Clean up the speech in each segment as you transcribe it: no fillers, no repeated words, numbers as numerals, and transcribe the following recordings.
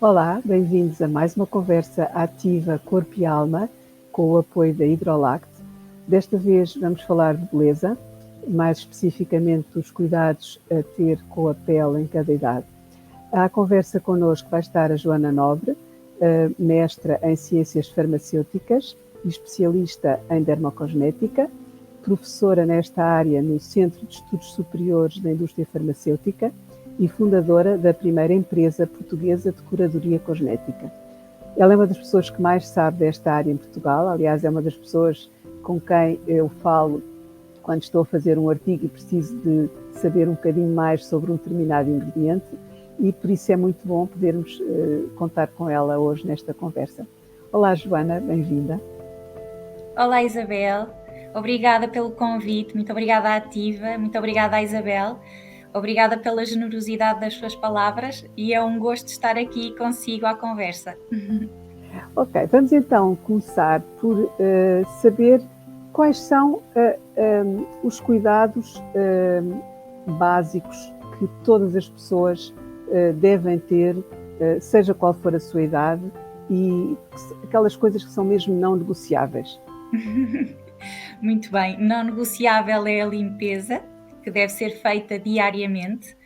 Olá, bem-vindos a mais uma conversa ativa Corpo e Alma, com o apoio da Hidrolact. Desta vez vamos falar de beleza, mais especificamente dos cuidados a ter com a pele em cada idade. À conversa connosco vai estar a Joana Nobre, mestra em Ciências Farmacêuticas e especialista em dermocosmética, professora nesta área no Centro de Estudos Superiores da Indústria Farmacêutica e fundadora da primeira empresa portuguesa de curadoria cosmética. Ela é uma das pessoas que mais sabe desta área em Portugal, aliás, é uma das pessoas com quem eu falo quando estou a fazer um artigo e preciso de saber um bocadinho mais sobre um determinado ingrediente, e por isso é muito bom podermos contar com ela hoje nesta conversa. Olá, Joana, bem-vinda. Olá, Isabel. Obrigada pelo convite, muito obrigada à Ativa, muito obrigada à Isabel. Obrigada pela generosidade das suas palavras e é um gosto estar aqui consigo à conversa. Ok, vamos então começar por saber quais são os cuidados básicos que todas as pessoas devem ter, seja qual for a sua idade, e aquelas coisas que são mesmo não negociáveis. Muito bem, não negociável é a limpeza, que deve ser feita diariamente,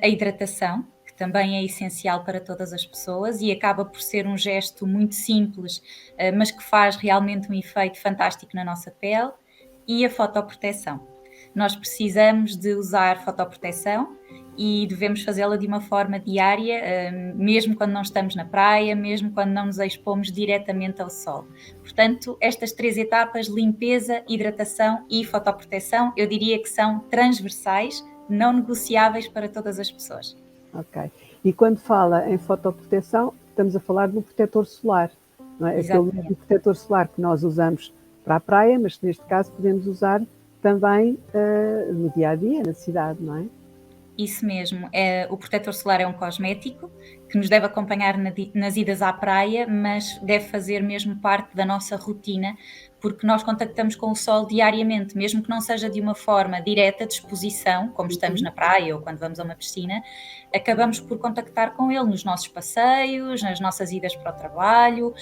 a hidratação, que também é essencial para todas as pessoas e acaba por ser um gesto muito simples, mas que faz realmente um efeito fantástico na nossa pele, e a fotoproteção. Nós precisamos de usar fotoproteção e devemos fazê-la de uma forma diária, mesmo quando não estamos na praia, mesmo quando não nos expomos diretamente ao sol. Portanto, estas 3 etapas, limpeza, hidratação e fotoproteção, eu diria que são transversais, não negociáveis para todas as pessoas. Ok. E quando fala em fotoproteção, estamos a falar do protetor solar, não é? Aquele mesmo protetor solar que nós usamos para a praia, mas que neste caso podemos usar também no dia-a-dia, na cidade, não é? Isso mesmo, o protetor solar é um cosmético que nos deve acompanhar nas idas à praia, mas deve fazer mesmo parte da nossa rotina, porque nós contactamos com o sol diariamente, mesmo que não seja de uma forma direta de exposição, como estamos na praia ou quando vamos a uma piscina, acabamos por contactar com ele nos nossos passeios, nas nossas idas para o trabalho.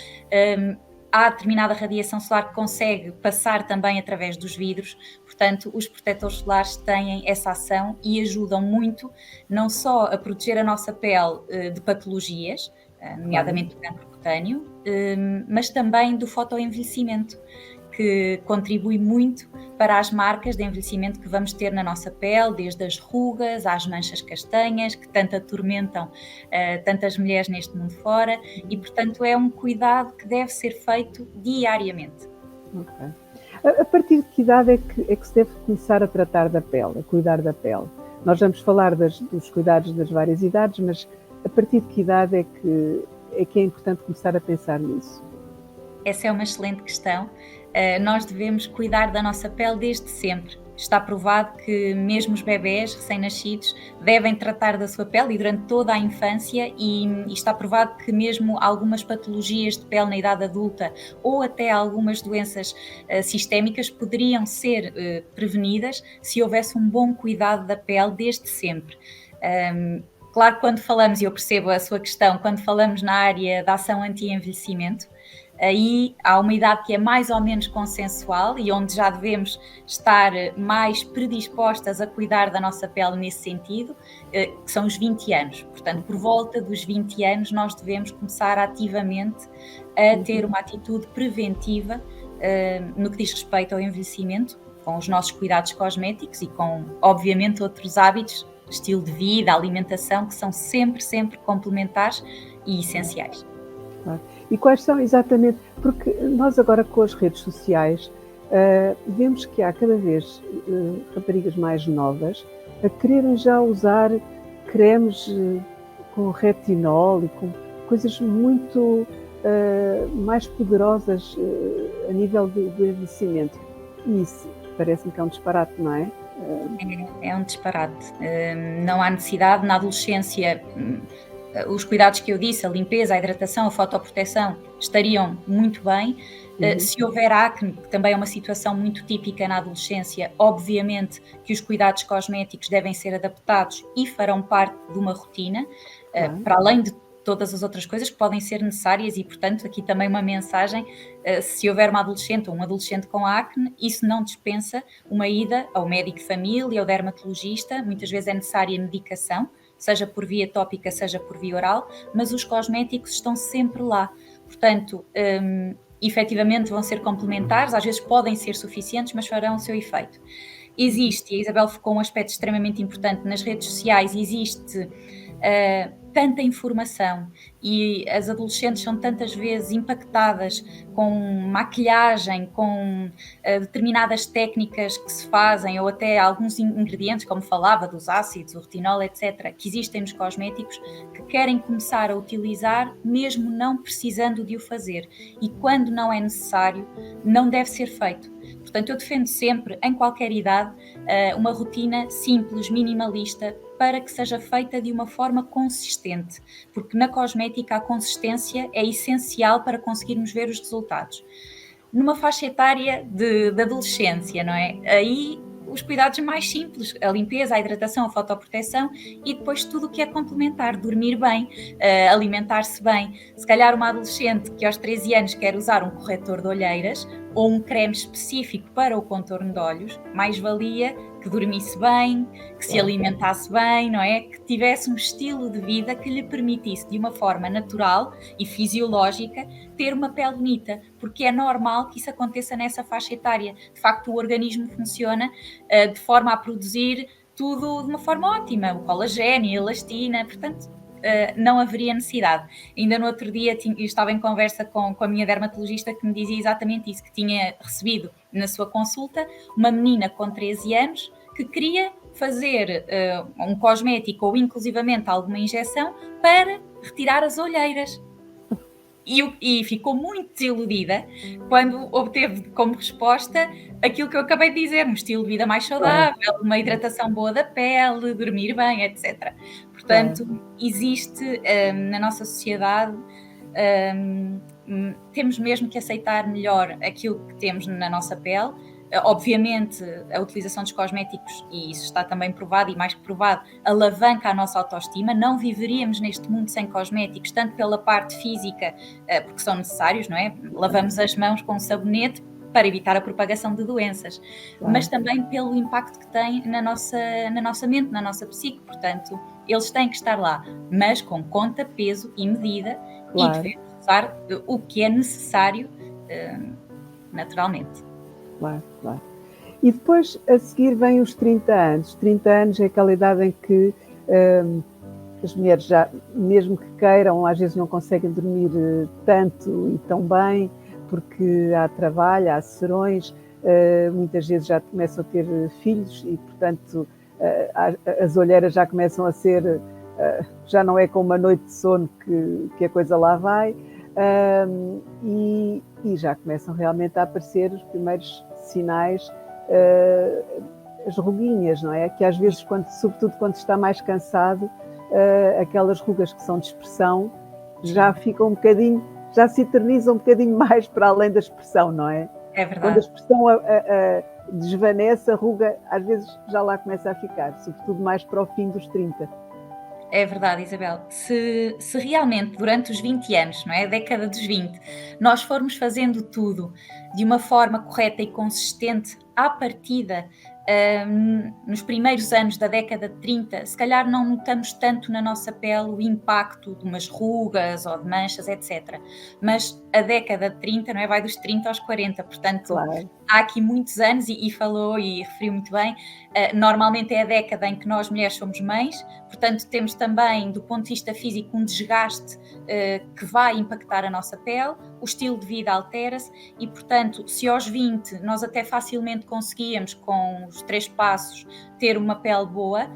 Há determinada radiação solar que consegue passar também através dos vidros, portanto, os protetores solares têm essa ação e ajudam muito, não só a proteger a nossa pele de patologias, nomeadamente do cancro cutâneo, mas também do fotoenvelhecimento, que contribui muito para as marcas de envelhecimento que vamos ter na nossa pele, desde as rugas às manchas castanhas, que tanto atormentam tantas mulheres neste mundo fora, e portanto é um cuidado que deve ser feito diariamente. Ok. A partir de que idade é que se deve começar a tratar da pele, a cuidar da pele? Nós vamos falar dos cuidados das várias idades, mas a partir de que idade é que é importante começar a pensar nisso? Essa é uma excelente questão. Nós devemos cuidar da nossa pele desde sempre. Está provado que mesmo os bebés recém-nascidos devem tratar da sua pele e durante toda a infância, e está provado que mesmo algumas patologias de pele na idade adulta ou até algumas doenças sistémicas poderiam ser prevenidas se houvesse um bom cuidado da pele desde sempre. Claro que quando falamos, e eu percebo a sua questão, quando falamos na área da ação anti-envelhecimento, aí há uma idade que é mais ou menos consensual e onde já devemos estar mais predispostas a cuidar da nossa pele nesse sentido, que são os 20 anos. Portanto, por volta dos 20 anos nós devemos começar ativamente a ter uma atitude preventiva no que diz respeito ao envelhecimento, com os nossos cuidados cosméticos e com, obviamente, outros hábitos, estilo de vida, alimentação, que são sempre, sempre complementares e essenciais. E quais são exatamente, porque nós agora com as redes sociais vemos que há cada vez raparigas mais novas a quererem já usar cremes com retinol e com coisas muito mais poderosas a nível do envelhecimento. E isso parece-me que é um disparate, não é? É um disparate. Não há necessidade. Na adolescência, os cuidados que eu disse, a limpeza, a hidratação, a fotoproteção, estariam muito bem. Se houver acne, que também é uma situação muito típica na adolescência, obviamente que os cuidados cosméticos devem ser adaptados e farão parte de uma rotina, para além de todas as outras coisas que podem ser necessárias e, portanto, aqui também uma mensagem, se houver uma adolescente ou um adolescente com acne, isso não dispensa uma ida ao médico de família, ao dermatologista, muitas vezes é necessária medicação, seja por via tópica, seja por via oral, mas os cosméticos estão sempre lá. Portanto, efetivamente vão ser complementares, às vezes podem ser suficientes, mas farão o seu efeito. Existe, e a Isabel focou um aspecto extremamente importante, nas redes sociais existe tanta informação e as adolescentes são tantas vezes impactadas com maquilhagem, com determinadas técnicas que se fazem ou até alguns ingredientes, como falava, dos ácidos, o retinol, etc., que existem nos cosméticos, que querem começar a utilizar mesmo não precisando de o fazer. E quando não é necessário, não deve ser feito. Portanto, eu defendo sempre, em qualquer idade, uma rotina simples, minimalista, para que seja feita de uma forma consistente, porque na cosmética a consistência é essencial para conseguirmos ver os resultados. Numa faixa etária de adolescência, não é? Aí os cuidados mais simples, a limpeza, a hidratação, a fotoproteção e depois tudo o que é complementar, dormir bem, alimentar-se bem. Se calhar uma adolescente que aos 13 anos quer usar um corretor de olheiras ou um creme específico para o contorno de olhos, mais valia que dormisse bem, que se alimentasse bem, não é? Que tivesse um estilo de vida que lhe permitisse, de uma forma natural e fisiológica, ter uma pele bonita, porque é normal que isso aconteça nessa faixa etária. De facto, o organismo funciona de forma a produzir tudo de uma forma ótima, o colagênio, a elastina, portanto, não haveria necessidade. Ainda no outro dia eu estava em conversa com a minha dermatologista que me dizia exatamente isso, que tinha recebido na sua consulta uma menina com 13 anos que queria fazer um cosmético ou inclusivamente alguma injeção para retirar as olheiras. E ficou muito desiludida quando obteve como resposta aquilo que eu acabei de dizer, um estilo de vida mais saudável, uma hidratação boa da pele, dormir bem, etc. Portanto, existe na nossa sociedade, temos mesmo que aceitar melhor aquilo que temos na nossa pele. Obviamente, a utilização dos cosméticos, e isso está também provado e mais que provado, alavanca a nossa autoestima. Não viveríamos neste mundo sem cosméticos, tanto pela parte física, porque são necessários, não é? Lavamos as mãos com um sabonete para evitar a propagação de doenças, mas também pelo impacto que tem na nossa mente, na nossa psique. Portanto, eles têm que estar lá, mas com conta, peso e medida, e devemos usar o que é necessário naturalmente. Claro. E depois, a seguir, vem os 30 anos. 30 anos é aquela idade em que as mulheres já, mesmo que queiram, às vezes não conseguem dormir tanto e tão bem, porque há trabalho, há serões, muitas vezes já começam a ter filhos e, portanto, as olheiras já começam a ser, já não é com uma noite de sono que a coisa lá vai, e já começam realmente a aparecer os primeiros sinais, as ruguinhas, não é? Que às vezes, sobretudo quando está mais cansado, aquelas rugas que são de expressão já ficam um bocadinho, já se eternizam um bocadinho mais para além da expressão, não é? É verdade. Quando a expressão desvanece, a ruga às vezes já lá começa a ficar, sobretudo mais para o fim dos 30. É verdade, Isabel. Se realmente durante os 20 anos, não é? A década dos 20, nós formos fazendo tudo de uma forma correta e consistente, à partida, nos primeiros anos da década de 30, se calhar não notamos tanto na nossa pele o impacto de umas rugas ou de manchas, etc. Mas a década de 30, não é? Vai dos 30 aos 40, portanto, Claro. Há aqui muitos anos, e falou e referiu muito bem, normalmente é a década em que nós mulheres somos mães, portanto temos também, do ponto de vista físico, um desgaste que vai impactar a nossa pele, o estilo de vida altera-se e, portanto, se aos 20 nós até facilmente conseguíamos, com os 3 passos, ter uma pele boa,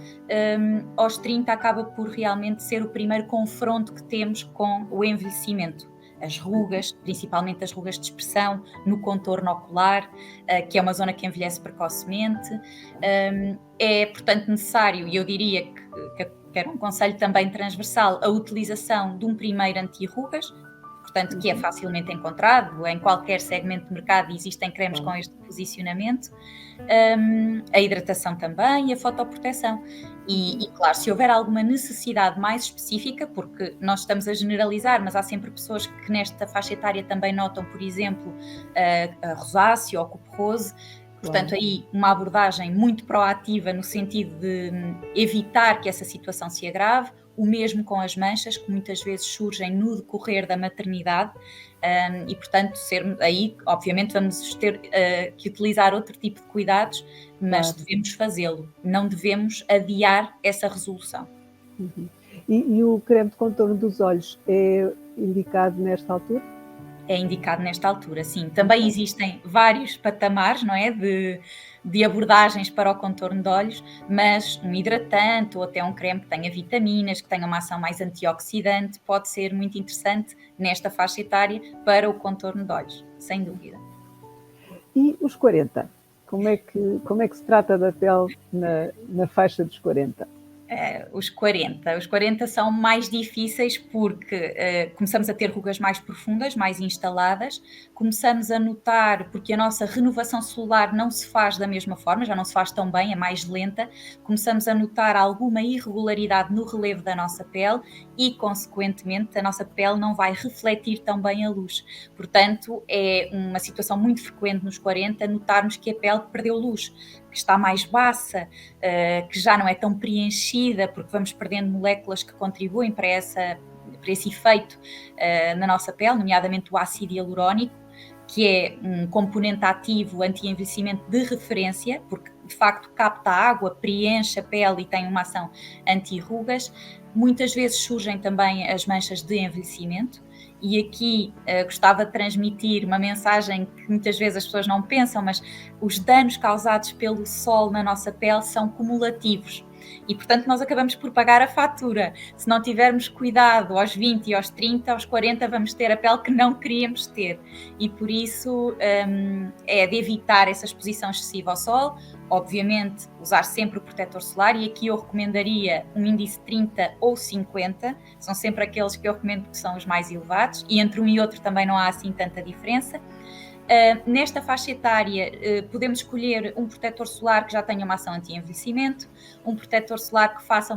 aos 30 acaba por realmente ser o primeiro confronto que temos com o envelhecimento. As rugas, principalmente as rugas de expressão, no contorno ocular, que é uma zona que envelhece precocemente. É, portanto, necessário, e eu diria que era um conselho também transversal, a utilização de um primeiro anti-rugas, portanto, que é facilmente encontrado em qualquer segmento de mercado, existem cremes com este posicionamento. A hidratação também e a fotoproteção. E claro, se houver alguma necessidade mais específica, porque nós estamos a generalizar, mas há sempre pessoas que nesta faixa etária também notam, por exemplo, a rosácea ou a coupe-rose. Portanto, aí uma abordagem muito proativa no sentido de evitar que essa situação se agrave, o mesmo com as manchas, que muitas vezes surgem no decorrer da maternidade, e portanto, aí obviamente vamos ter que utilizar outro tipo de cuidados, mas devemos fazê-lo, não devemos adiar essa resolução. E o creme de contorno dos olhos é indicado nesta altura? É indicado nesta altura, sim. Também existem vários patamares, não é, de abordagens para o contorno de olhos, mas um hidratante ou até um creme que tenha vitaminas, que tenha uma ação mais antioxidante, pode ser muito interessante nesta faixa etária para o contorno de olhos, sem dúvida. E os 40? Como é que se trata da pele na faixa dos 40? Os 40 são mais difíceis porque começamos a ter rugas mais profundas, mais instaladas, começamos a notar, porque a nossa renovação celular não se faz da mesma forma, já não se faz tão bem, é mais lenta, começamos a notar alguma irregularidade no relevo da nossa pele e, consequentemente, a nossa pele não vai refletir tão bem a luz. Portanto, é uma situação muito frequente nos 40 notarmos que a pele perdeu luz, que está mais baça, que já não é tão preenchida, porque vamos perdendo moléculas que contribuem para esse efeito na nossa pele, nomeadamente o ácido hialurónico, que é um componente ativo anti-envelhecimento de referência, porque de facto capta água, preenche a pele e tem uma ação anti-rugas. Muitas vezes surgem também as manchas de envelhecimento, e aqui gostava de transmitir uma mensagem que muitas vezes as pessoas não pensam, mas os danos causados pelo sol na nossa pele são cumulativos. E, portanto, nós acabamos por pagar a fatura. Se não tivermos cuidado aos 20 e aos 30, aos 40 vamos ter a pele que não queríamos ter. E por isso é de evitar essa exposição excessiva ao sol. Obviamente, usar sempre o protetor solar, e aqui eu recomendaria um índice 30 ou 50, são sempre aqueles que eu recomendo que são os mais elevados, e entre um e outro também não há assim tanta diferença. Nesta faixa etária, podemos escolher um protetor solar que já tenha uma ação anti-envelhecimento, um protetor solar que faça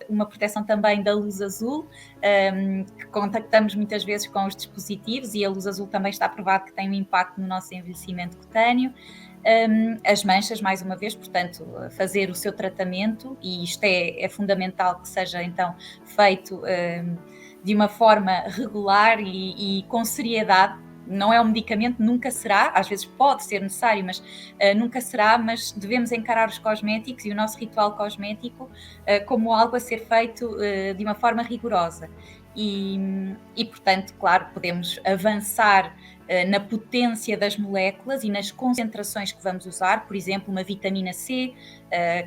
uma proteção também da luz azul, que contactamos muitas vezes com os dispositivos, e a luz azul também está provado que tem um impacto no nosso envelhecimento cutâneo. As manchas, mais uma vez, portanto, fazer o seu tratamento, e isto é fundamental que seja então feito de uma forma regular e com seriedade. Não é um medicamento, nunca será, às vezes pode ser necessário, mas nunca será, mas devemos encarar os cosméticos e o nosso ritual cosmético como algo a ser feito de uma forma rigorosa. E, portanto, claro, podemos avançar na potência das moléculas e nas concentrações que vamos usar, por exemplo, uma vitamina C,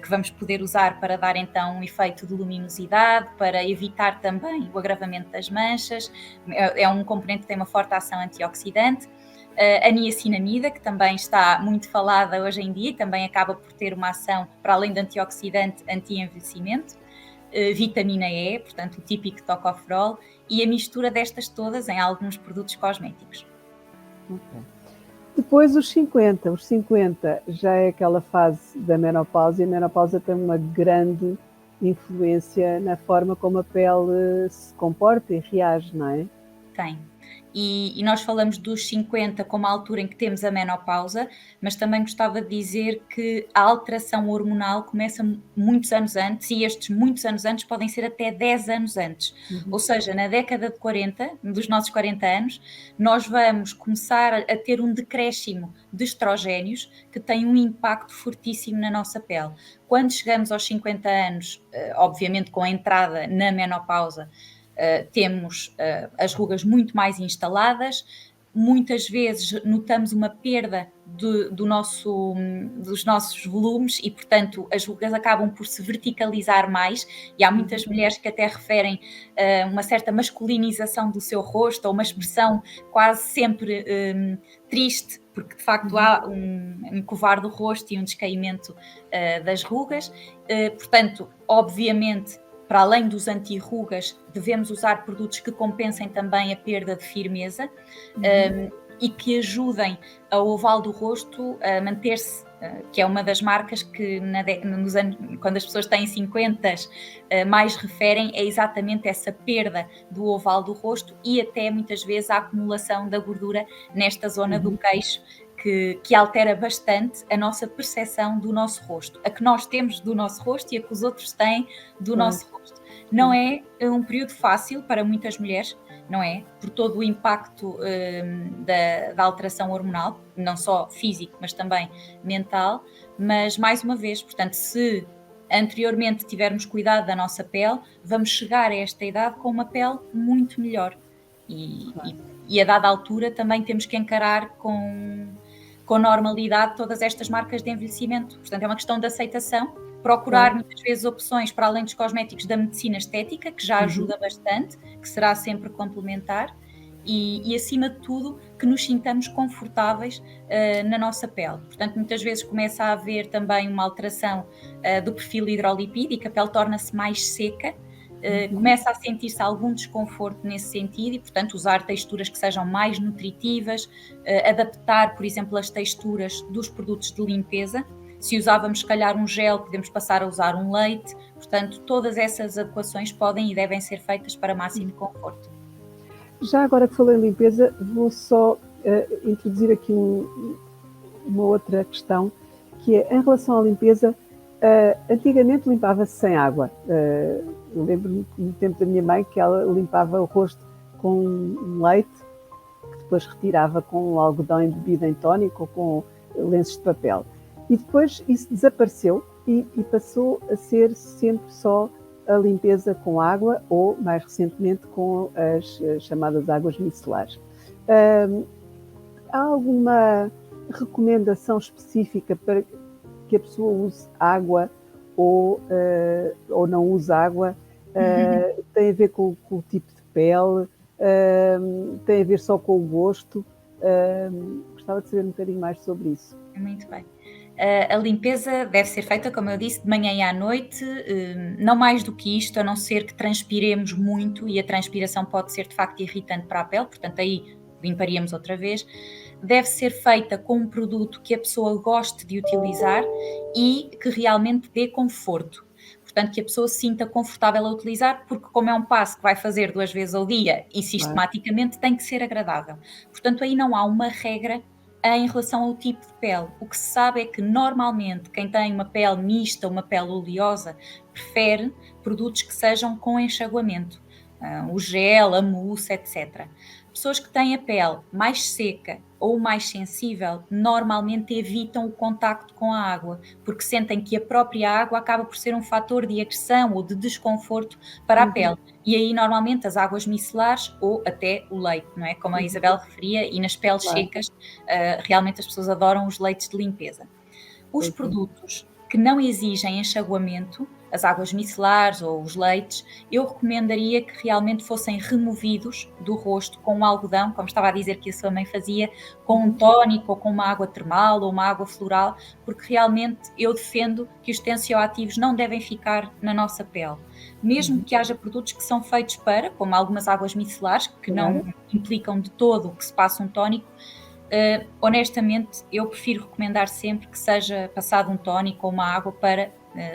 que vamos poder usar para dar então um efeito de luminosidade, para evitar também o agravamento das manchas. É um componente que tem uma forte ação antioxidante. A niacinamida, que também está muito falada hoje em dia e também acaba por ter uma ação, para além de antioxidante, anti-envelhecimento. Vitamina E, portanto o típico tocoferol, e a mistura destas todas em alguns produtos cosméticos. Okay. Depois os 50 já é aquela fase da menopausa, e a menopausa tem uma grande influência na forma como a pele se comporta e reage, não é? Tem. E nós falamos dos 50 como a altura em que temos a menopausa, mas também gostava de dizer que a alteração hormonal começa muitos anos antes, e estes muitos anos antes podem ser até 10 anos antes. Ou seja, na década de 40, dos nossos 40 anos, nós vamos começar a ter um decréscimo de estrogénios que tem um impacto fortíssimo na nossa pele. Quando chegamos aos 50 anos, obviamente com a entrada na menopausa, temos as rugas muito mais instaladas, muitas vezes notamos uma perda dos nossos volumes, e, portanto, as rugas acabam por se verticalizar mais, e há muitas mulheres que até referem uma certa masculinização do seu rosto, ou uma expressão quase sempre triste, porque de facto há um covar do rosto e um descaimento das rugas. Portanto, obviamente, para além dos anti-rugas, devemos usar produtos que compensem também a perda de firmeza, e que ajudem ao oval do rosto a manter-se, que é uma das marcas que nos anos, quando as pessoas têm 50, mais referem, é exatamente essa perda do oval do rosto e até muitas vezes a acumulação da gordura nesta zona do queixo, que altera bastante a nossa percepção do nosso rosto, a que nós temos do nosso rosto e a que os outros têm do nosso rosto. Não é um período fácil para muitas mulheres, não é? Por todo o impacto da alteração hormonal, não só físico, mas também mental. Mas, mais uma vez, portanto, se anteriormente tivermos cuidado da nossa pele, vamos chegar a esta idade com uma pele muito melhor. E a dada altura também temos que encarar com normalidade todas estas marcas de envelhecimento. Portanto, é uma questão de aceitação, procurar muitas vezes opções para além dos cosméticos da medicina estética, que já ajuda bastante, que será sempre complementar, e acima de tudo que nos sintamos confortáveis na nossa pele. Portanto, muitas vezes começa a haver também uma alteração do perfil hidrolipídico, a pele torna-se mais seca, começa a sentir-se algum desconforto nesse sentido e, portanto, usar texturas que sejam mais nutritivas, adaptar, por exemplo, as texturas dos produtos de limpeza. Se usávamos, se calhar, um gel, podemos passar a usar um leite. Portanto, todas essas adequações podem e devem ser feitas para máximo conforto. Já agora que falei em limpeza, vou só introduzir aqui uma outra questão, que é em relação à limpeza. Antigamente limpava-se sem água. Eu lembro-me no tempo da minha mãe que ela limpava o rosto com um leite, que depois retirava com um algodão embebido em tónico ou com lenços de papel. E depois isso desapareceu e passou a ser sempre só a limpeza com água ou, mais recentemente, com as chamadas águas micelares. Há alguma recomendação específica para que a pessoa use água ou não use água? Tem a ver com o tipo de pele? Tem a ver só com o gosto? Gostava de saber um bocadinho mais sobre isso. Muito bem. A limpeza deve ser feita, como eu disse, de manhã e à noite, não mais do que isto, a não ser que transpiremos muito, e a transpiração pode ser de facto irritante para a pele, portanto aí limparíamos outra vez. Deve ser feita com um produto que a pessoa goste de utilizar e que realmente dê conforto. Portanto, que a pessoa se sinta confortável a utilizar, porque como é um passo que vai fazer 2 vezes ao dia e sistematicamente, tem que ser agradável. Portanto, aí não há uma regra em relação ao tipo de pele. O que se sabe é que normalmente quem tem uma pele mista, uma pele oleosa, prefere produtos que sejam com enxaguamento. O gel, a mousse, etc. Pessoas que têm a pele mais seca ou mais sensível normalmente evitam o contacto com a água, porque sentem que a própria água acaba por ser um fator de agressão ou de desconforto para a pele. E aí normalmente as águas micelares ou até o leite, não é? Como a Isabel referia, e nas peles secas realmente as pessoas adoram os leites de limpeza. Os produtos que não exigem enxaguamento, as águas micelares ou os leites, eu recomendaria que realmente fossem removidos do rosto com um algodão, como estava a dizer que a sua mãe fazia, com um tónico ou com uma água termal ou uma água floral, porque realmente eu defendo que os tensioativos não devem ficar na nossa pele. Mesmo que haja produtos que são feitos para, como algumas águas micelares, que não implicam de todo que se passe um tónico, honestamente eu prefiro recomendar sempre que seja passado um tónico ou uma água para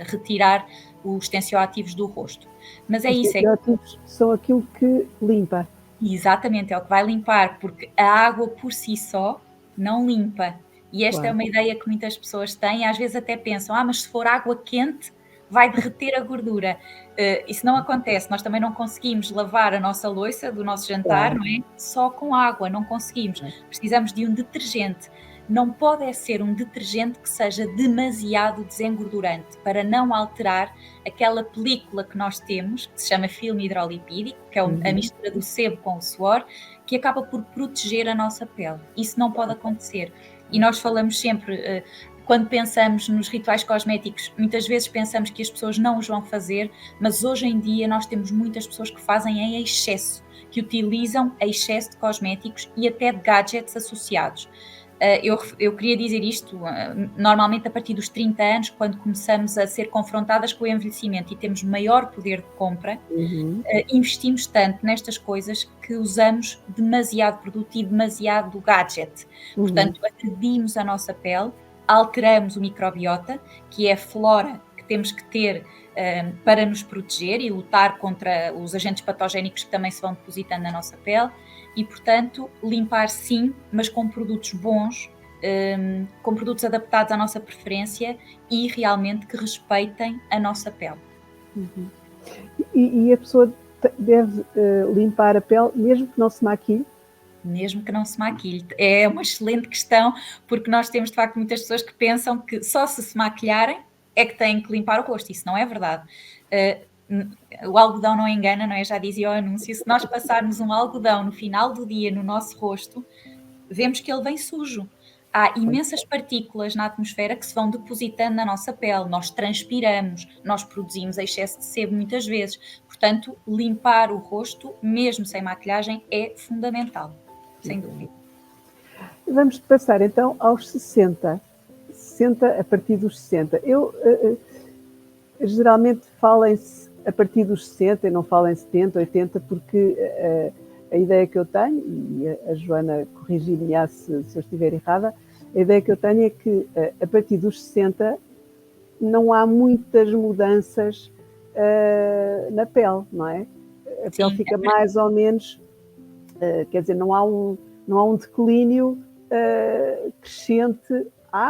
retirar os tensioativos do rosto. Mas é Os isso. tensioativos são aquilo que limpa. Exatamente, é o que vai limpar, porque a água por si só não limpa. E esta é uma ideia que muitas pessoas têm, às vezes até pensam, mas se for água quente vai derreter a gordura. Isso não acontece, nós também não conseguimos lavar a nossa louça do nosso jantar, não é? Só com água, não conseguimos. Precisamos de um detergente. Não pode ser um detergente que seja demasiado desengordurante, para não alterar aquela película que nós temos, que se chama filme hidrolipídico, que é a mistura do sebo com o suor, que acaba por proteger a nossa pele. Isso não pode acontecer. E nós falamos sempre, quando pensamos nos rituais cosméticos, muitas vezes pensamos que as pessoas não os vão fazer, mas hoje em dia nós temos muitas pessoas que fazem em excesso, que utilizam excesso de cosméticos e até de gadgets associados. Eu queria dizer isto, normalmente a partir dos 30 anos, quando começamos a ser confrontadas com o envelhecimento e temos maior poder de compra, Uhum. investimos tanto nestas coisas que usamos demasiado produto e demasiado gadget. Uhum. Portanto, agredimos a nossa pele, alteramos o microbiota, que é a flora que temos que ter para nos proteger e lutar contra os agentes patogénicos que também se vão depositando na nossa pele e, portanto, limpar sim, mas com produtos bons, com produtos adaptados à nossa preferência e realmente que respeitem a nossa pele. Uhum. E a pessoa deve limpar a pele mesmo que não se maquilhe? Mesmo que não se maquilhe. É uma excelente questão, porque nós temos de facto muitas pessoas que pensam que só se maquilharem é que têm que limpar o rosto. Isso não é verdade. O algodão não engana, não é? Já dizia o anúncio. Se nós passarmos um algodão no final do dia no nosso rosto, vemos que ele vem sujo. Há imensas partículas na atmosfera que se vão depositando na nossa pele, nós transpiramos, nós produzimos excesso de sebo muitas vezes. Portanto, limpar o rosto, mesmo sem maquilhagem, é fundamental, sem dúvida. Vamos passar então aos 60. 60 a partir dos 60. Eu geralmente falo-se a partir dos 60 e não falo em 70, 80, porque a ideia que eu tenho, e a Joana corrigir-me se eu estiver errada, a ideia que eu tenho é que a partir dos 60 não há muitas mudanças na pele, não é? A pele Sim, fica mais ou menos, quer dizer, não há um declínio crescente,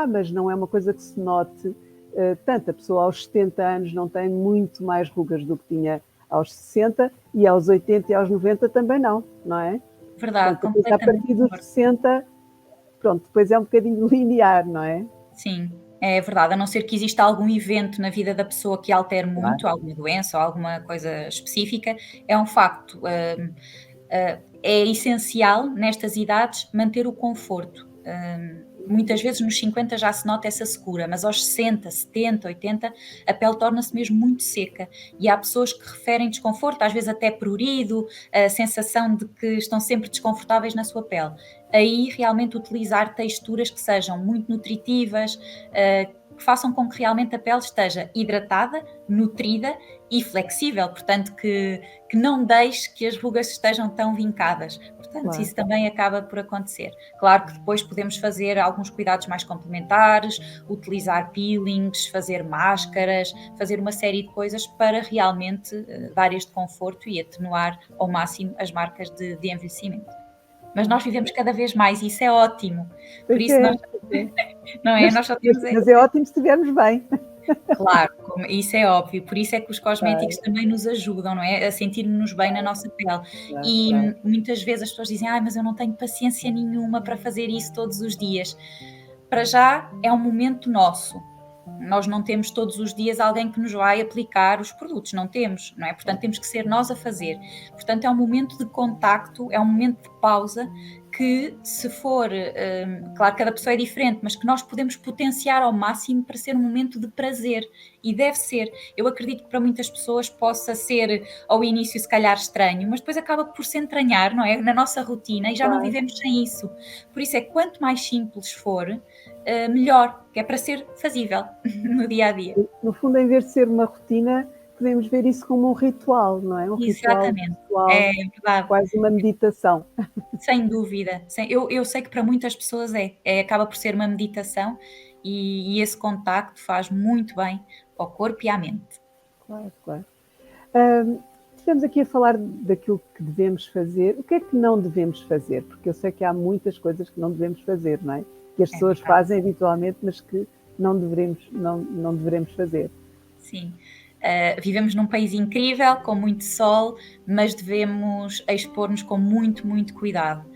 mas não é uma coisa que se note tanto. A pessoa aos 70 anos não tem muito mais rugas do que tinha aos 60 e aos 80 e aos 90 também não é? verdade, Portanto, depois, a completamente partir de dos acordo. 60, pronto, depois é um bocadinho linear, não é? Sim, é verdade, a não ser que exista algum evento na vida da pessoa que altere Claro. muito, alguma doença ou alguma coisa específica, é um facto. É essencial nestas idades manter o conforto. Muitas vezes nos 50 já se nota essa secura, mas aos 60, 70, 80 a pele torna-se mesmo muito seca e há pessoas que referem desconforto, às vezes até prurido, a sensação de que estão sempre desconfortáveis na sua pele. Aí realmente utilizar texturas que sejam muito nutritivas, que façam com que realmente a pele esteja hidratada, nutrida e flexível, portanto que não deixe que as rugas estejam tão vincadas. Portanto, Claro. isso também acaba por acontecer. Claro que depois podemos fazer alguns cuidados mais complementares, utilizar peelings, fazer máscaras, fazer uma série de coisas para realmente dar este conforto e atenuar ao máximo as marcas de envelhecimento. Mas nós vivemos cada vez mais e isso é ótimo. Por Pois isso nós, é, pois é. não é? Nós só temos Mas é ótimo se estivermos bem. claro, isso é óbvio, por isso é que os cosméticos Claro, também nos ajudam, não é? A sentir-nos bem na nossa pele. claro, E claro. muitas vezes as pessoas dizem, mas eu não tenho paciência nenhuma para fazer isso todos os dias. Para já é um momento nosso. Nós não temos todos os dias alguém que nos vai aplicar os produtos, não temos, não é? Portanto, temos que ser nós a fazer. Portanto, é um momento de contacto, é um momento de pausa que, se for, claro, cada pessoa é diferente, mas que nós podemos potenciar ao máximo para ser um momento de prazer. E deve ser. Eu acredito que para muitas pessoas possa ser, ao início, se calhar estranho, mas depois acaba por se entranhar, não é? Na nossa rotina e já não Claro. vivemos sem isso. Por isso é que quanto mais simples for, melhor, que é para ser fazível no dia a dia. No fundo, em vez de ser uma rotina, podemos ver isso como um ritual, não é? Um ritual Exatamente, pessoal, é verdade, quase uma meditação. sem dúvida. Eu sei que para muitas pessoas acaba por ser uma meditação e esse contacto faz muito bem ao corpo e à mente. Claro, claro. Estivemos aqui a falar daquilo que devemos fazer. O que é que não devemos fazer? Porque eu sei que há muitas coisas que não devemos fazer, não é? Que as É pessoas verdade, fazem habitualmente, mas que não devemos fazer. sim. Vivemos num país incrível, com muito sol, mas devemos expor-nos com muito, muito cuidado.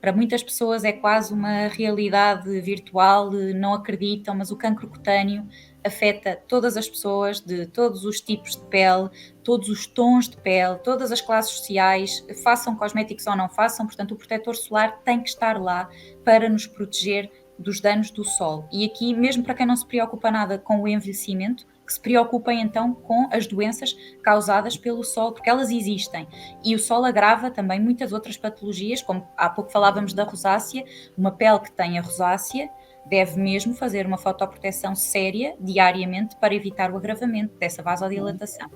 Para muitas pessoas é quase uma realidade virtual, não acreditam, mas o cancro cutâneo afeta todas as pessoas de todos os tipos de pele, todos os tons de pele, todas as classes sociais, façam cosméticos ou não façam, portanto o protetor solar tem que estar lá para nos proteger dos danos do sol. E aqui, mesmo para quem não se preocupa nada com o envelhecimento, que se preocupem então com as doenças causadas pelo sol, porque elas existem. E o sol agrava também muitas outras patologias, como há pouco falávamos da rosácea. Uma pele que tem a rosácea deve mesmo fazer uma fotoproteção séria diariamente para evitar o agravamento dessa vasodilatação.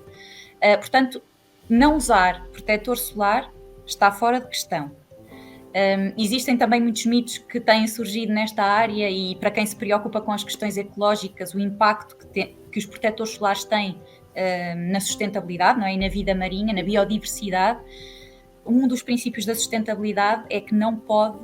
Portanto, não usar protetor solar está fora de questão. Existem também muitos mitos que têm surgido nesta área, e para quem se preocupa com as questões ecológicas, o impacto que os protetores solares têm na sustentabilidade, não é? E na vida marinha, na biodiversidade. Um dos princípios da sustentabilidade é que não pode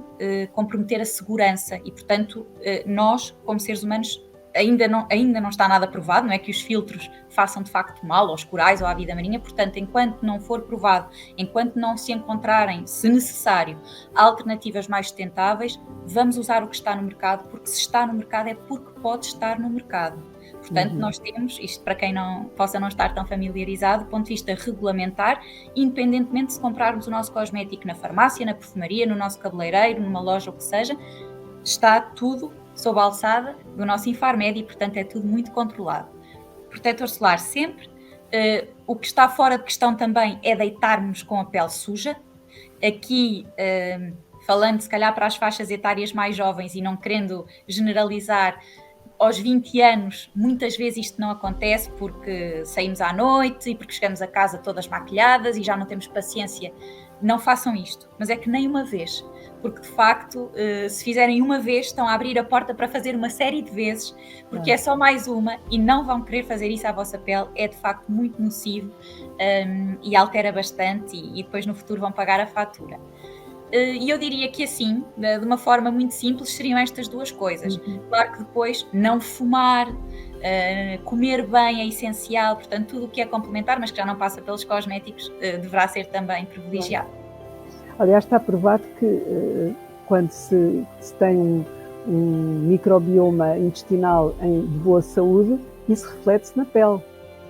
comprometer a segurança e, portanto, nós, como seres humanos, ainda não está nada provado, não é que os filtros façam de facto mal aos corais ou à vida marinha. Portanto, enquanto não for provado, enquanto não se encontrarem, se necessário, alternativas mais sustentáveis, vamos usar o que está no mercado, porque se está no mercado é porque pode estar no mercado. Portanto, nós temos, isto para quem possa não estar tão familiarizado, do ponto de vista regulamentar, independentemente de se comprarmos o nosso cosmético na farmácia, na perfumaria, no nosso cabeleireiro, numa loja, o que seja, está tudo sob a alçada do nosso Infarmed e, portanto, é tudo muito controlado. Protetor solar sempre. O que está fora de questão também é deitarmos com a pele suja. Aqui, falando se calhar para as faixas etárias mais jovens e não querendo generalizar, aos 20 anos, muitas vezes isto não acontece porque saímos à noite e porque chegamos a casa todas maquilhadas e já não temos paciência. Não façam isto, mas é que nem uma vez, porque de facto, se fizerem uma vez, estão a abrir a porta para fazer uma série de vezes, porque é só mais uma e não vão querer fazer isso à vossa pele. É de facto muito nocivo e altera bastante, e depois no futuro vão pagar a fatura. E eu diria que assim, de uma forma muito simples, seriam estas duas coisas. Claro que depois não fumar, comer bem é essencial, portanto tudo o que é complementar, mas que já não passa pelos cosméticos, deverá ser também privilegiado. Aliás, está provado que quando se tem um microbioma intestinal de boa saúde, isso reflete-se na pele.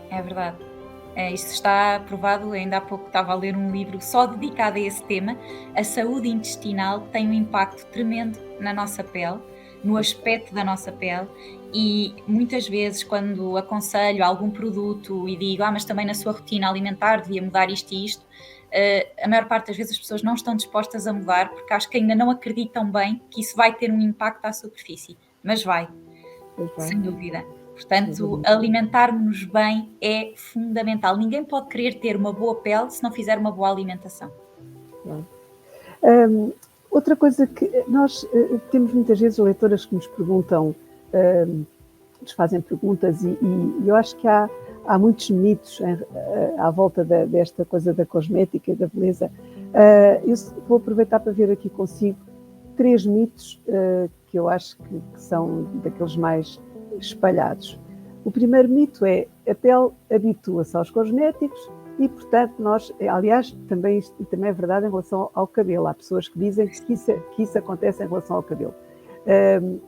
É verdade. Isto está provado. Ainda há pouco estava a ler um livro só dedicado a esse tema. A saúde intestinal tem um impacto tremendo na nossa pele, no aspecto da nossa pele, e muitas vezes quando aconselho algum produto e digo, mas também na sua rotina alimentar devia mudar isto e isto, a maior parte das vezes as pessoas não estão dispostas a mudar porque acho que ainda não acreditam bem que isso vai ter um impacto à superfície, mas vai. Sem dúvida. Portanto, alimentarmos-nos bem é fundamental. Ninguém pode querer ter uma boa pele se não fizer uma boa alimentação. Outra coisa que nós temos muitas vezes leitoras que nos perguntam, nos fazem perguntas, e eu acho que há muitos mitos à volta desta coisa da cosmética e da beleza. Eu vou aproveitar para ver aqui consigo 3 mitos que eu acho que são daqueles mais espalhados. O primeiro mito é: a pele habitua-se aos cosméticos e, portanto, nós, aliás, também é verdade em relação ao cabelo. Há pessoas que dizem que isso acontece em relação ao cabelo,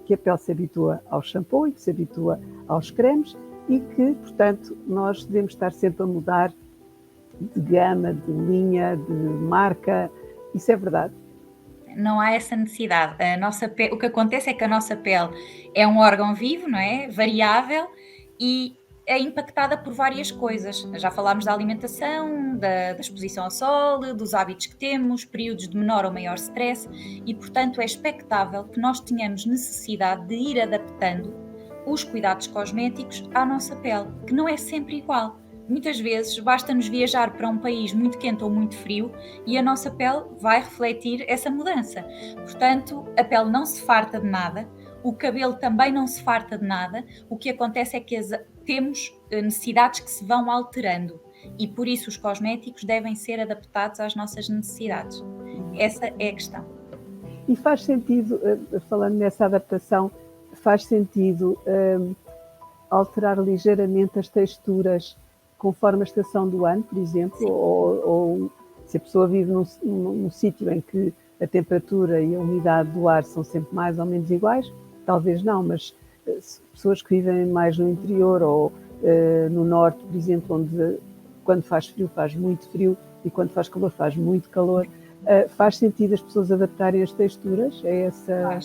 que a pele se habitua ao shampoo e que se habitua aos cremes e que, portanto, nós devemos estar sempre a mudar de gama, de linha, de marca. Isso é verdade? Não há essa necessidade. O que acontece é que a nossa pele é um órgão vivo, não é? Variável, e é impactada por várias coisas. Já falámos da alimentação, da exposição ao sol, dos hábitos que temos, períodos de menor ou maior stress, e portanto é expectável que nós tenhamos necessidade de ir adaptando os cuidados cosméticos à nossa pele, que não é sempre igual. Muitas vezes basta-nos viajar para um país muito quente ou muito frio e a nossa pele vai refletir essa mudança. Portanto, a pele não se farta de nada, o cabelo também não se farta de nada. O que acontece é que temos necessidades que se vão alterando e por isso os cosméticos devem ser adaptados às nossas necessidades. Essa é a questão. E faz sentido, falando nessa adaptação, faz sentido alterar ligeiramente as texturas conforme a estação do ano, por exemplo, ou se a pessoa vive num sítio em que a temperatura e a umidade do ar são sempre mais ou menos iguais, talvez não, mas pessoas que vivem mais no interior ou no norte, por exemplo, onde quando faz muito frio e quando faz calor faz muito calor, faz sentido as pessoas adaptarem as texturas a essa...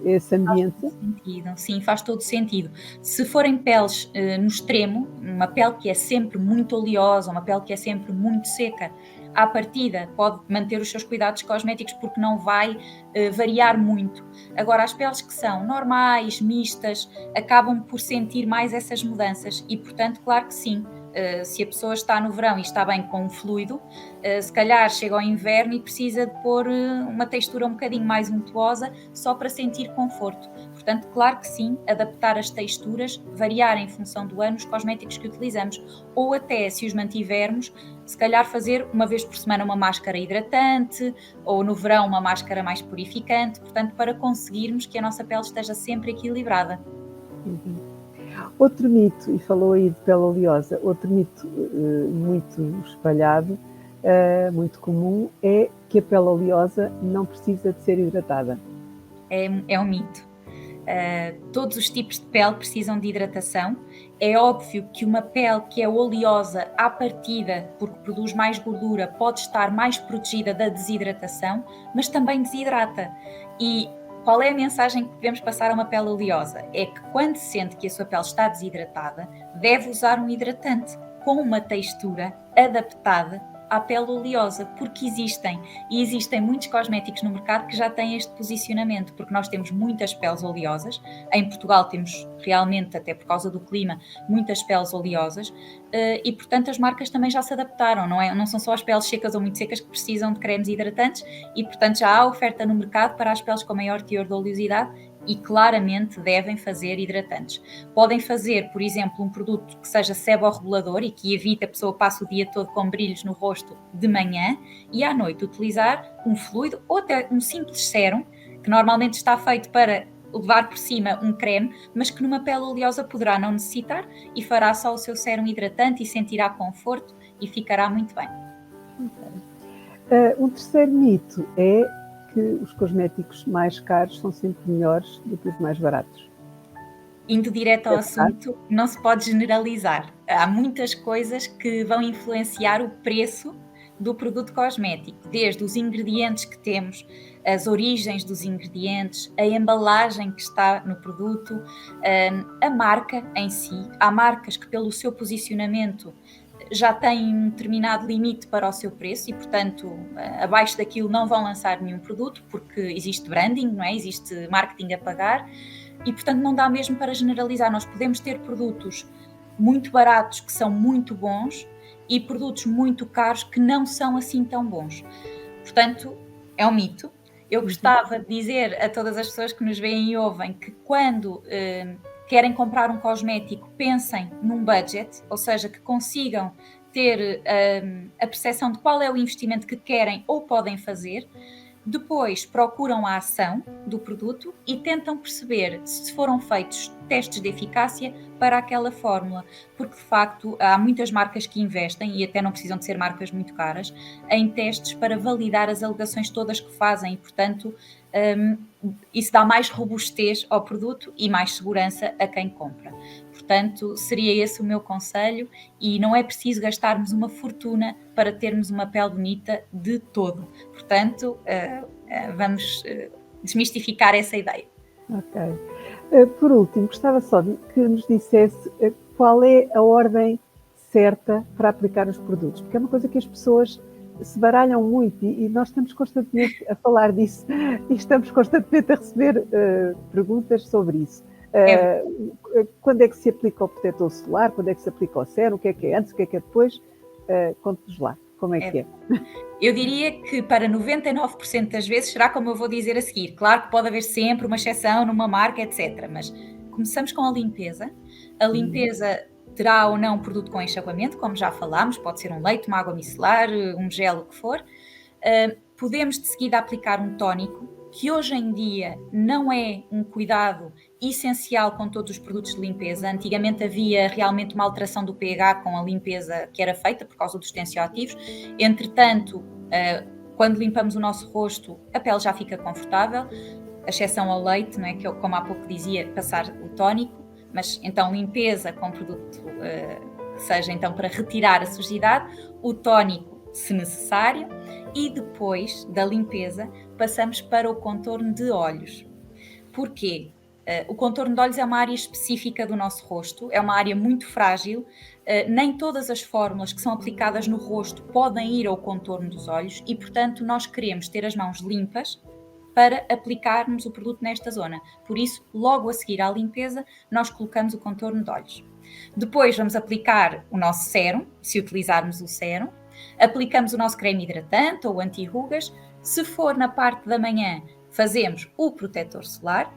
esse ambiente. Faz todo sentido, sim, faz todo sentido. Se forem peles no extremo, uma pele que é sempre muito oleosa, uma pele que é sempre muito seca, à partida pode manter os seus cuidados cosméticos porque não vai variar muito. Agora, as peles que são normais, mistas, acabam por sentir mais essas mudanças e, portanto, claro que sim. Se a pessoa está no verão e está bem com o fluido, se calhar chega ao inverno e precisa de pôr uma textura um bocadinho mais untuosa só para sentir conforto. Portanto, claro que sim, adaptar as texturas, variar em função do ano os cosméticos que utilizamos, ou até, se os mantivermos, se calhar fazer uma vez por semana uma máscara hidratante, ou no verão uma máscara mais purificante, portanto, para conseguirmos que a nossa pele esteja sempre equilibrada. Uhum. Outro mito, e falou aí de pele oleosa, outro mito muito espalhado, muito comum, é que a pele oleosa não precisa de ser hidratada. É um mito. Todos os tipos de pele precisam de hidratação. É óbvio que uma pele que é oleosa à partida, porque produz mais gordura, pode estar mais protegida da desidratação, mas também desidrata. E qual é a mensagem que devemos passar a uma pele oleosa? É que quando sente que a sua pele está desidratada, deve usar um hidratante com uma textura adaptada à pele oleosa, porque existem muitos cosméticos no mercado que já têm este posicionamento, porque nós temos muitas peles oleosas, em Portugal temos realmente, até por causa do clima, muitas peles oleosas, e portanto as marcas também já se adaptaram, não são só as peles secas ou muito secas que precisam de cremes hidratantes, e portanto já há oferta no mercado para as peles com maior teor de oleosidade, e claramente devem fazer hidratantes. Podem fazer, por exemplo, um produto que seja seborregulador e que evite a pessoa passe o dia todo com brilhos no rosto de manhã e à noite utilizar um fluido ou até um simples sérum, que normalmente está feito para levar por cima um creme, mas que numa pele oleosa poderá não necessitar e fará só o seu sérum hidratante e sentirá conforto e ficará muito bem. Um terceiro mito é que os cosméticos mais caros são sempre melhores do que os mais baratos. Indo direto ao assunto, não se pode generalizar. Há muitas coisas que vão influenciar o preço do produto cosmético, desde os ingredientes que temos, as origens dos ingredientes, a embalagem que está no produto, a marca em si. Há marcas que, pelo seu posicionamento, já têm um determinado limite para o seu preço e, portanto, abaixo daquilo não vão lançar nenhum produto, porque existe branding, não é? Existe marketing a pagar e, portanto, não dá mesmo para generalizar. Nós podemos ter produtos muito baratos que são muito bons e produtos muito caros que não são assim tão bons. Portanto, é um mito. Eu gostava de dizer a todas as pessoas que nos veem e ouvem que quando querem comprar um cosmético, pensem num budget, ou seja, que consigam ter a percepção de qual é o investimento que querem ou podem fazer. Depois procuram a ação do produto e tentam perceber se foram feitos testes de eficácia para aquela fórmula, porque de facto há muitas marcas que investem, e até não precisam de ser marcas muito caras, em testes para validar as alegações todas que fazem e, portanto, isso dá mais robustez ao produto e mais segurança a quem compra. Portanto, seria esse o meu conselho e não é preciso gastarmos uma fortuna para termos uma pele bonita de todo. Portanto, vamos desmistificar essa ideia. Ok. Por último, gostava só de que nos dissesse qual é a ordem certa para aplicar os produtos, porque é uma coisa que as pessoas se baralham muito e nós estamos constantemente a falar disso e estamos constantemente a receber perguntas sobre isso. Quando é que se aplica o protetor solar? Quando é que se aplica o sérum? O que é antes? O que é depois? Conte-nos lá, como é que é? Eu diria que para 99% das vezes será como eu vou dizer a seguir. Claro que pode haver sempre uma exceção numa marca, etc. Mas começamos com a limpeza. A limpeza terá ou não um produto com enxaguamento, como já falámos, pode ser um leite, uma água micelar, um gel, o que for. Podemos de seguida aplicar um tónico, que hoje em dia não é um cuidado essencial com todos os produtos de limpeza. Antigamente havia realmente uma alteração do pH com a limpeza que era feita por causa dos tensioativos. Entretanto, quando limpamos o nosso rosto, a pele já fica confortável, a exceção ao leite, não é? Que eu, como há pouco dizia, passar o tónico, mas então limpeza com produto que seja então para retirar a sujidade, o tónico se necessário, e depois da limpeza passamos para o contorno de olhos. Porquê? O contorno de olhos é uma área específica do nosso rosto, é uma área muito frágil, nem todas as fórmulas que são aplicadas no rosto podem ir ao contorno dos olhos e, portanto, nós queremos ter as mãos limpas para aplicarmos o produto nesta zona. Por isso, logo a seguir à limpeza, nós colocamos o contorno de olhos. Depois vamos aplicar o nosso sérum, se utilizarmos o sérum, aplicamos o nosso creme hidratante ou anti-rugas. Se for na parte da manhã, fazemos o protetor solar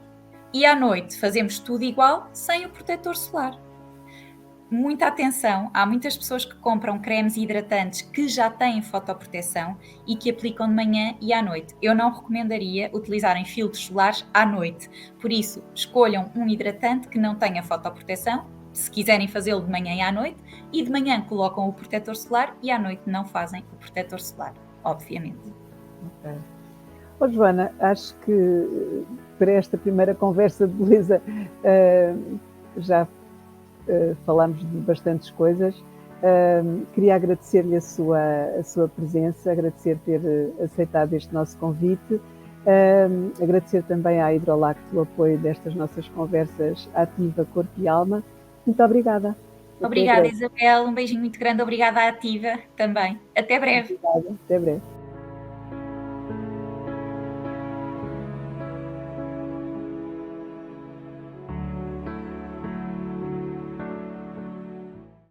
e à noite fazemos tudo igual, sem o protetor solar. Muita atenção, há muitas pessoas que compram cremes hidratantes que já têm fotoproteção e que aplicam de manhã e à noite. Eu não recomendaria utilizarem filtros solares à noite, por isso escolham um hidratante que não tenha fotoproteção, se quiserem fazê-lo de manhã e à noite, e de manhã colocam o protetor solar e à noite não fazem o protetor solar, obviamente. Okay. Oh, Joana, acho que para esta primeira conversa de beleza já falámos de bastantes coisas. Queria agradecer-lhe a sua presença, agradecer ter aceitado este nosso convite, agradecer também à Hidrolact o apoio destas nossas conversas Ativa Corpo e Alma. Muito obrigada. Obrigada, Isabel. Um beijinho muito grande. Obrigada à Ativa também. Até breve. Obrigada. Até breve.